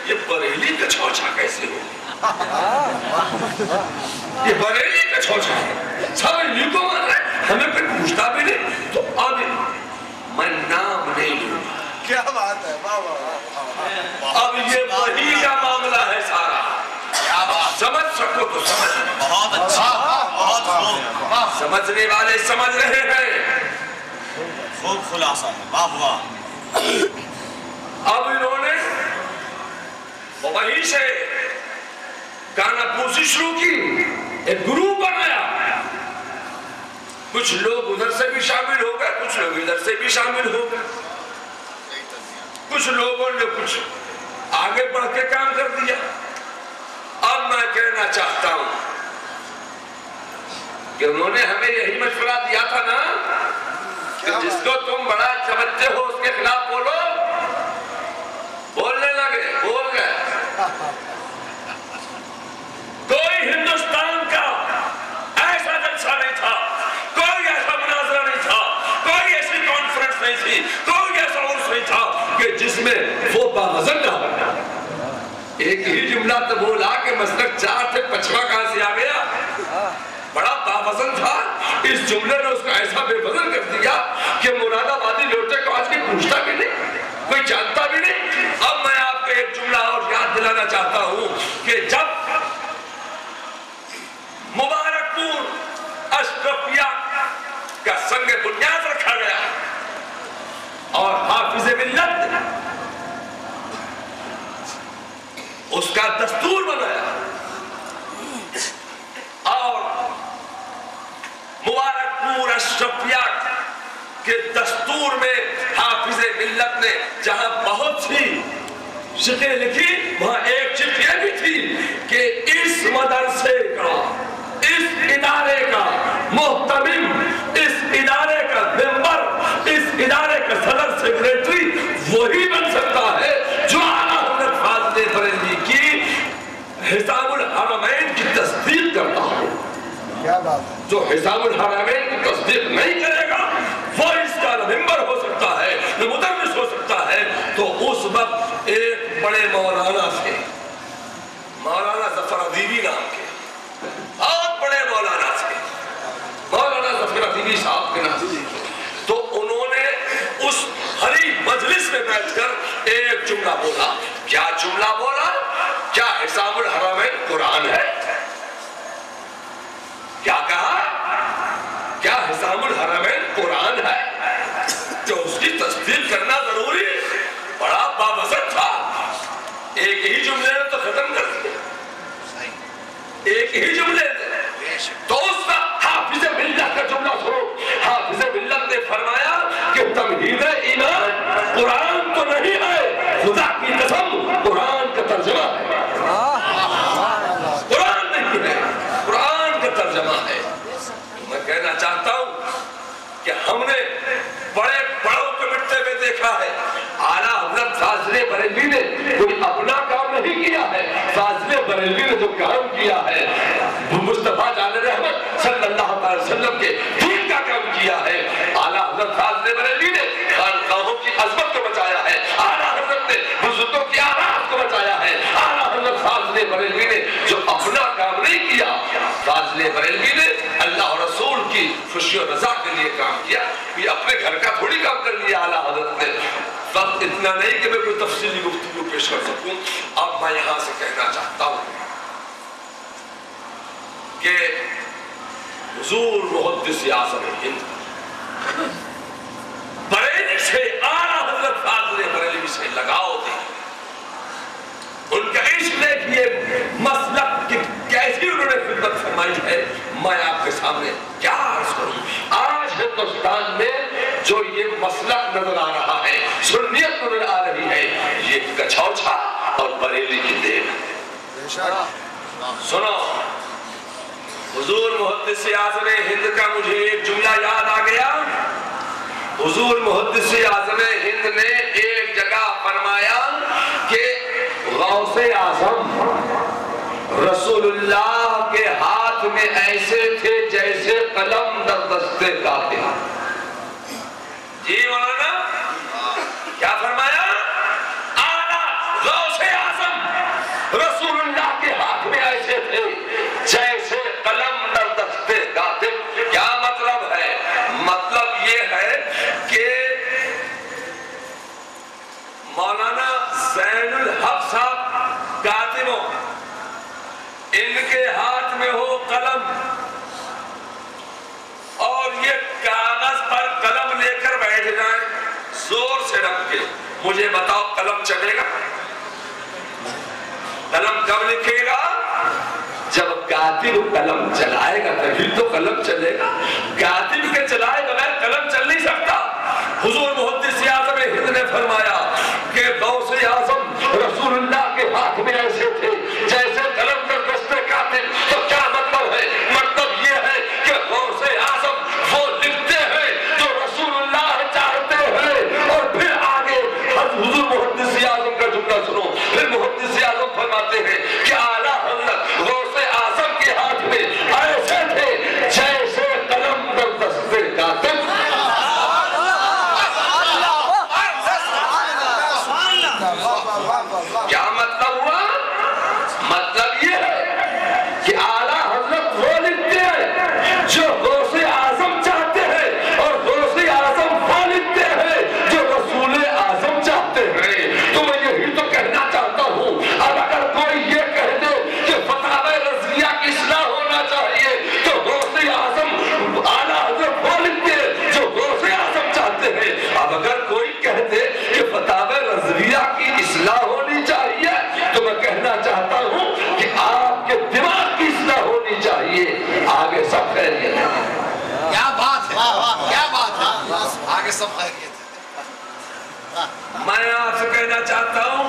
یہ بریلی کا چھوچا کیسے ہو؟ یہ بریلی کا چھوچا ہے، سب انہی کو مان رہے، ہمیں پھر پوچھتا بھی نہیں۔ تو اب میں نام نہیں لوں گا۔ کیا بات ہے، اب یہ وحی کا معاملہ ہے سارا، سمجھ سکو تو سمجھ، بہت اچھا، بہت خوب، سمجھنے والے سمجھ رہے ہیں۔ خوب خلاصہ ہے، واہ واہ۔ اب انہوں نے وحی سے گانا پوسی شروع کی، ایک گروپ بنایا، کچھ لوگ ادھر سے بھی شامل ہو گئے، کچھ لوگ ادھر سے بھی شامل ہو گئے، کچھ لوگوں نے کچھ آگے بڑھ کے کام کر دیا۔ اب میں کہنا چاہتا ہوں کہ انہوں نے ہمیں یہی مشورہ دیا تھا نا کہ جس کو تم بڑا سمجھتے ہو اس کے خلاف بولو، بولنے لگے، بول گئے۔ کوئی ہندوستان کا ایسا جلسہ نہیں تھا، کوئی ایسا مناظرہ نہیں تھا، کوئی ایسی کانفرنس نہیں تھی، کوئی ایسا عرص نہیں تھا کہ جس میں وہ باوزن نہ ہو۔ ایک ہی جملہ تو بولا کہ مسلک 4 تھے، 5واں کہاں سے آ گیا؟ بڑا باوزن تھا، اس جملے نے اس کو ایسا بے وزن کر دیا کہ مراد آبادی لوٹے کو آج کی پوچھتا بھی نہیں، کوئی جانتا بھی نہیں۔ اب میں آپ کو ایک جملہ اور یاد دلانا چاہتا ہوں کہ جب مبارک پور اشرفیہ کا سنگ بنیاد رکھا گیا اور حافظ ملت اس کا دستور بنایا اور مبارک پور اشرفیہ کے دستور میں حافظ ملت نے جہاں بہت سی چٹھیاں لکھی، وہاں ایک چٹھی یہ بھی تھی کہ اس مدرسے کا، اس ادارے کا محتمم، اس ادارے کا ممبر، اس ادارے کا صدر سیکریٹری وہی بن سکتا ہے جو اعلیٰ حضرت فاضل بریلوی کی حسام الحرمین کی تصدیق کرتا ہو۔ کیا بات ہے، جو حسام الحرمین کی تصدیق نہیں کرے گا وہ اس کا نہ ممبر ہو سکتا ہے نہ مدرس ہو سکتا ہے۔ تو اس وقت ایک بڑے مولانا تھے، مولانا ظفر ادیبی نام کے، بہت بڑے مولانا تھے، مولانا ظفر ادیبی صاحب کے نام سے۔ تو انہوں نے اس ہری مجلس میں بیٹھ کر ایک جملہ بولا۔ کیا جملہ بولا؟ کیا حسام الحرمین قرآن ہے؟ کیا کہا؟ کیا حسام الحرمین قرآن ہے؟ کہ اس کی تصدیق کرنا ضروری؟ بڑا باوزن تھا، ایک ہی جملے نے تو ختم کر دیا، ایک ہی جملے نے۔ تو اس کا حافظ ملت کا جملہ سنو، حافظ ملت نے فرمایا کہ تمہید ایمان قرآن تو نہیں ہے، خدا کی قسم قرآن کا ترجمہ ہے، قرآن نہیں ہے، قرآن کا ترجمہ ہے۔ میں کہنا چاہتا ہوں کہ ہم نے بڑے بڑوں کو مٹتے ہوئے دیکھا ہے، اعلیٰ حضرت فاضل بریلوی نے کوئی اپنا کام نہیں کیا ہے، فاضل بریلوی نے جو کام کیا ہے مصطفیٰ جان رحمت صلی اللہ علیہ وسلم کے دین کا کام کیا ہے۔ اعلیٰ حضرت فاضل بریلوی نے خانقاہوں کی عظمت کو بچایا ہے، اعلیٰ حضرت نے بزرگوں کی آرات کو بچایا ہے۔ اعلیٰ حضرت فاضل بریلوی نے جو اپنا کام نہیں کیا، فاضل بریلوی نے اللہ اور رسول کی خوشی و رضا کے لیے کام کیا، یہ اپنے گھر کا تھوڑی کام کر لیا اعلیٰ حضرت نے۔ وقت اتنا نہیں کہ میں کوئی تفصیلی گفتگو پیش کر سکوں، اب میں یہاں سے کہنا چاہتا ہوں کہ حضور محدث اعظم ہند بریلی سے اعلیٰ حضرت فاضل بریلوی سے لگاؤ تھی، ان کا عشق دیکھیے، مسلک کی کیسی انہوں نے خدمت فرمائی ہے۔ میں آپ کے سامنے کیا عرض کروں، آج ہندوستان میں جو یہ مسلک نظر آ رہا ہے، سنیت نظر آ رہی ہے، یہ کچھوچا اور بریلی کی دین ہے۔ سنو، حضور محدث اعظم ہند کا مجھے ایک جملہ یاد آ گیا۔ حضور محدث اعظم ہند نے ایک جگہ فرمایا کہ غوث اعظم رسول اللہ کے ہاتھ میں ایسے تھے جیسے قلم در دستے کاتب۔ جی مولانا کیا فرمایا؟ اعلیٰ غوث اعظم رسول اللہ کے ہاتھ میں ایسے تھے جیسے قلم در دست کاتب۔ کیا مطلب ہے؟ مطلب یہ ہے کہ مولانا زین الحق صاحب کاتب ہوں، ان کے ہاتھ میں ہو قلم اور یہ کاغذ پر قلم لے کر بیٹھ جائیں زور سے رکھ کے، مجھے بتاؤ قلم چلے گا؟ قلم کب لکھے گا؟ جب کاتب قلم چلائے گا تبھی تو قلم چلے گا۔ کاتب کے چلائے بغیر قلم چل نہیں سکتا۔ حضور محدث اعظم ہند نے فرمایا کہ غوث اعظم رسول اللہ کے ہاتھ میں ایسے تھے جیسے قلم در دست کاتب۔ تو کیا مطلب ہے؟ مطلب یہ ہے کہ غوث اعظم وہ لکھتے ہیں جو رسول اللہ چاہتے ہیں، اور پھر آگے حضور محدث اعظم کا جملہ سنو، پھر محدث اعظم فرماتے ہیں کہ اعلیٰ حضرت غوث اعظم کے ہاتھ میں ایسے تھے جیسے قلم در دست کاتب۔ کیا مطلب ہوا؟ مطلب یہ ہے کہ اعلیٰ حضرت وہ لکھتے ہیں جو غوث اعظم چاہتے ہیں، اور غوث اعظم وہ لکھتے ہیں جو رسول اعظم چاہتے ہیں۔ تو میں یہی تو کہنا چاہتا ہوں، اب اگر کوئی یہ کہہ دے کہ فتاوی رضویہ کی اصلاح ہونا چاہیے تو غوث اعظم اعلیٰ حضرت وہ لکھتے ہیں جو غوث اعظم چاہتے ہیں۔ اب اگر کوئی کہہ دے کہ فتاوی رضویہ کی اصلاح ہونی چاہیے تو میں کہنا چاہتا ہوں کہ آپ کے دماغ کی اصلاح ہونی چاہیے۔ آگے سب خیریت ہے۔ کیا بات ہے، کیا بات ہے، آگے سب خیریت ہے۔ میں آپ سے کہنا چاہتا ہوں